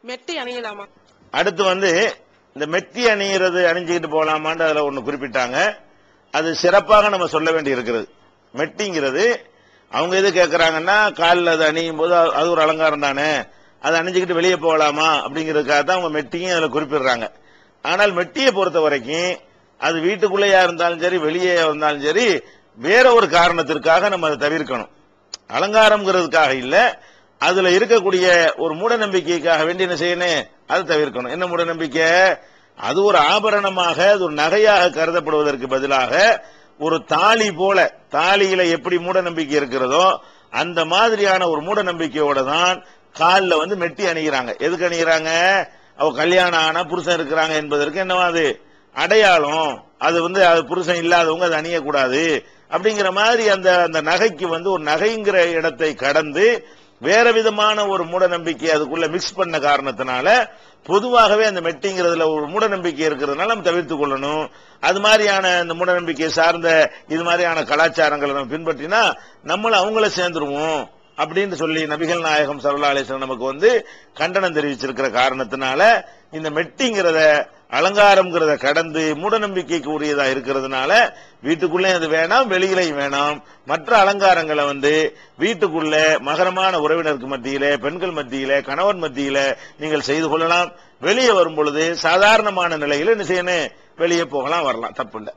மெட்டி அணியலாமா? அடுத்து இந்த மெட்டி அணிகிறது அணிஞ்சுக்கிட்டு போலாமான்னு அதுல ஒண்ணு குறிப்பிட்டாங்க. அது சிறப்பாக நம்ம சொல்ல வேண்டி இருக்கிறது. மெட்டிங்கிறது அவங்க எது கேட்கறாங்கன்னா, காலில் அது அணியும் போது அது ஒரு அலங்காரம் தானே, அதை அணிஞ்சுக்கிட்டு வெளியே போகலாமா அப்படிங்கிறதுக்காக தான் அவங்க மெட்டியும் அதுல குறிப்பிடுறாங்க. ஆனால் மெட்டியை பொறுத்த வரைக்கும் அது வீட்டுக்குள்ளேயா இருந்தாலும் சரி, வெளியே இருந்தாலும் சரி, வேற ஒரு காரணத்திற்காக நம்ம அதை தவிர்க்கணும். அலங்காரம்ங்கிறதுக்காக இல்ல, அதுல இருக்கக்கூடிய ஒரு மூட நம்பிக்கைக்காக வேண்டி என்ன செய்யணும், அதை தவிர்க்கணும். என்ன மூட நம்பிக்கை? அது ஒரு ஆபரணமாக, அது ஒரு நகையாக கருதப்படுவதற்கு பதிலாக ஒரு தாலி போல, தாலியில எப்படி மூட நம்பிக்கை இருக்கிறதோ அந்த மாதிரியான ஒரு மூட நம்பிக்கையோட தான் காலில் மெட்டி அணிகிறாங்க. எதுக்கு அணிகிறாங்க? அவ கல்யாணம் ஆனா புருஷன் இருக்கிறாங்க என்பதற்கு என்னவா அது அடையாளம். அது அது புருஷன் இல்லாதவங்க அதை அணியக்கூடாது அப்படிங்கிற மாதிரி அந்த நகைக்கு ஒரு நகைங்கிற இடத்தை கடந்து வேற விதமான ஒரு மூட நம்பிக்கை அதுக்குள்ள மிக்ஸ் பண்ண காரணத்தினால பொதுவாகவே அந்த மெட்டிங்கிறதுல ஒரு மூட நம்பிக்கை இருக்கிறதுனால நம்ம தவிர்த்து கொள்ளணும். அது மாதிரியான இந்த மூட நம்பிக்கை சார்ந்த இது மாதிரியான கலாச்சாரங்களை நம்ம பின்பற்றினா நம்மளும் அவங்கள சேர்ந்துருவோம் அப்படின்னு சொல்லி நபிகள் நாயகம் ஸல்லல்லாஹு அலைஹி வஸல்லம் நமக்கு கண்டனம் தெரிவிச்சிருக்கிற காரணத்தினால இந்த மெட்டிங்கிறத அலங்காரம்ங்கிறத கடந்து மூட நம்பிக்கைக்கு உரியதா இருக்கிறதுனால வீட்டுக்குள்ளே அது வேணாம், வெளியிலையும் வேணாம். மற்ற அலங்காரங்களை வீட்டுக்குள்ள மகரமான உறவினருக்கு மத்தியில, பெண்கள் மத்தியில, கணவன் மத்தியில நீங்கள் செய்து கொள்ளலாம். வெளியே வரும் பொழுது சாதாரணமான நிலையில என்ன செய்யணும், வெளியே போகலாம், வரலாம், தப்பு இல்லை.